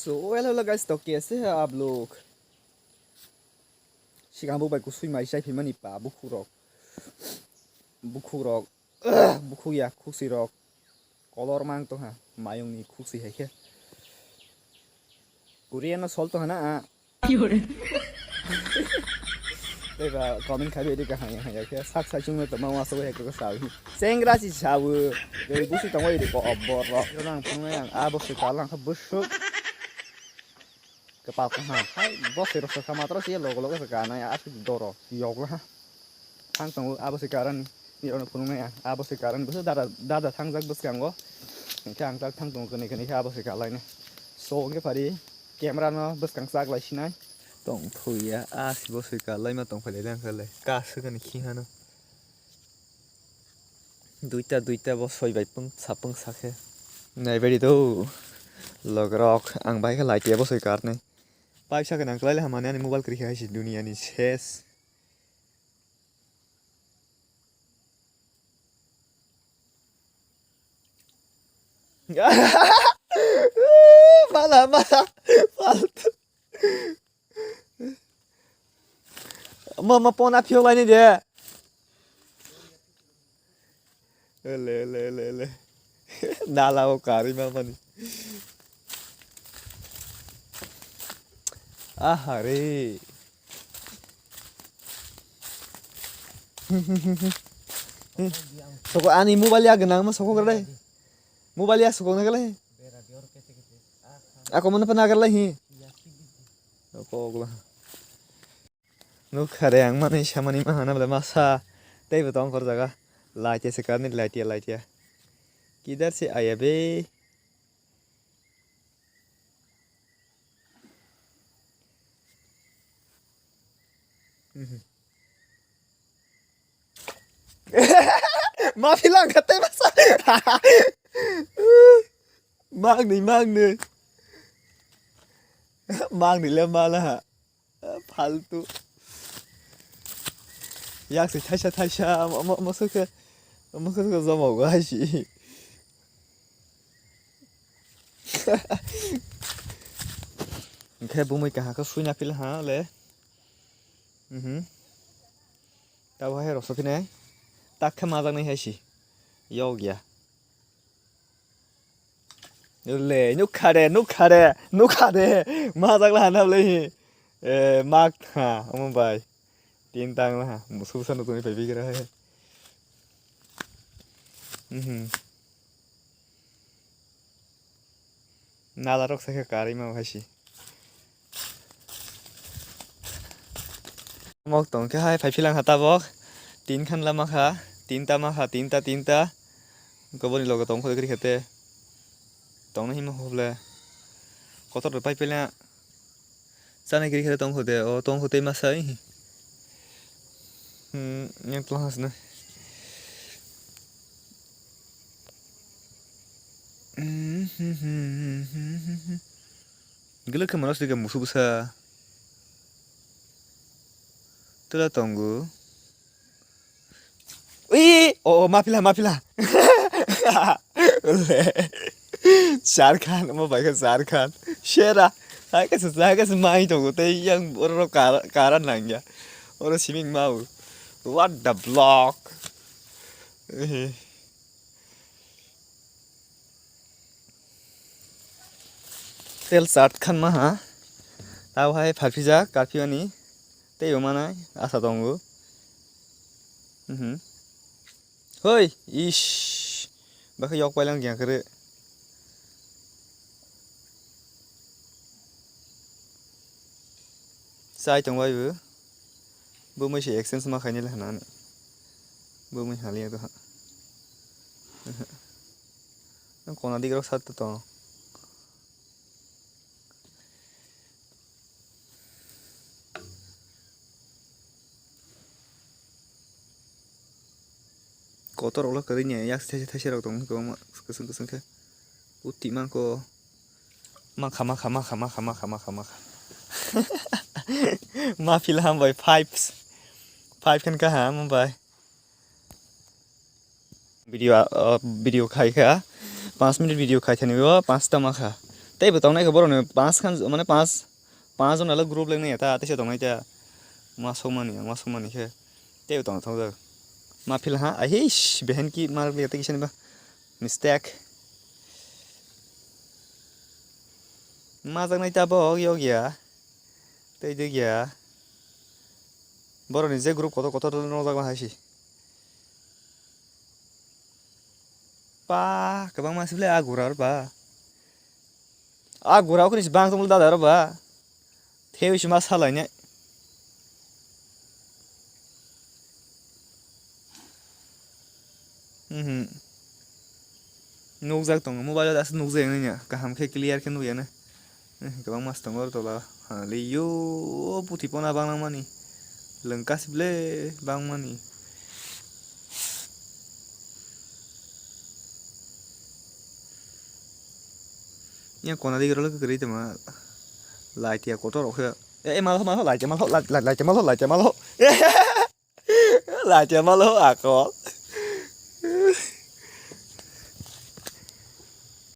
So hello guys तो कैसे हैं आप लोग सिगां बुबाय को सुई माइ साइफि मानि पा बुखुरक बुखुया खुसी रक कलर मांग तो हा मायंगनि खुसी हैके कोरियान सल तो हना एबा कमेन्ट खाबे दि का हाय हाय के साक साक जुंग तो मावा सो हेको साबि सेंग्रा सि साबो गै बुसि तंगै दि kokborok रंग फुंनाय आं आबो से कालां खा बुसु kepal ha hai bos ero sa matro sih logo sa kana ya asu doro yok lah hang tong abo sekaran ni ono punung ya abo sekaran bus dada thangjak bus kango ang tak thang tong kene abo sekalai ne so nge pari camera no bus kang sak lai sinai tong thuya asi bos sekalai ma tong phale lang khale ka su kan khi hano duita bos soi bai pung sapung sakhe nai bari do logrok ang bai ka lai te bos sekar ne pipe साके नांगलाय हामाने आंनि mobile क्रिखा हायसि दुनियानि cess माला फाल्तु म पना फिउलायनि दे ले नालाव कारिमा मानि ahare soko ani mobile ya genang ma soko gale mobile ya soko nagale ako mana pana gale hi ko gula no khare ang mane samani ma hana bale masa tei betong kor jaga light se karni light ya kidhar se aya be Maafin lang katay masa. Mang ni lemala ha. Faltu. Yak si tasha masuk ke zama gashi. Kayak bumi kah sunya pil ha le. Tao hay rồi sao này ta khăm mà này hay gì yêu kìa lệ nút khá đè mà rằng là nào lấy mắc ha ông bài tiền tăng là một số sân tụi phải biết cái đó nào là rốc sẽ cái mà hay gì một tổng cái hai phải phi lăng hạt ta bóc tin khăn lama kha tinta có bao nhiêu lô cái tổng khơi cái khete tổng nó hiếm hộp là có tốt được bay pela sao này cái khete tổng khơi để tổng khơi mà sấy nhưng tôi hỏi nữa cái lúc mà nó sẽ cái musuh besar itu lah tunggu. Wih, maafilah. Sarkan, mau baik sarkan. Share, saya semai tunggu. Tapi yang orang karan nangya, orang siming mau. What the block? Tel sarkan mah, tahu hai falfiza, kafian ni. Teo mana asa tunggu hoi ish bakal yok palang yang kere sai tunggu ayu bu mai si action sama kayaknya lah nana bu mai hal yang tu ha kona di gerok satu toh kotor olah kerinya yak thasi rok tong ko keseng ke uti mang ko makha maafil ham boy pipe kan ka ham boy video khai ka 5 minute video khai thani wo 5 ta makha Tei betul naik ke borong pas kan mana pas orang lalu grup lainnya ta tei setong naik ya masuk mani ke tei betul tahu dah mafil ha ahish behen ki mar lihat kisah ba mistake mazak naik tabo ya tei deh ya borong ni je grup kotor tu nozak mah sih pa Kwbang masih beli agurar ba agurau kan isbang tu mulai dah ba Theo cuma salahnya nukjak tong mobile das nukjak nya kaham ke clear ke nuya na Kwbang mas tong or tola liyo puti pona bang mani lengkas ble bang mani nya kona di gerol ke geri tema lai tia kotor oke malah lai tia malah aku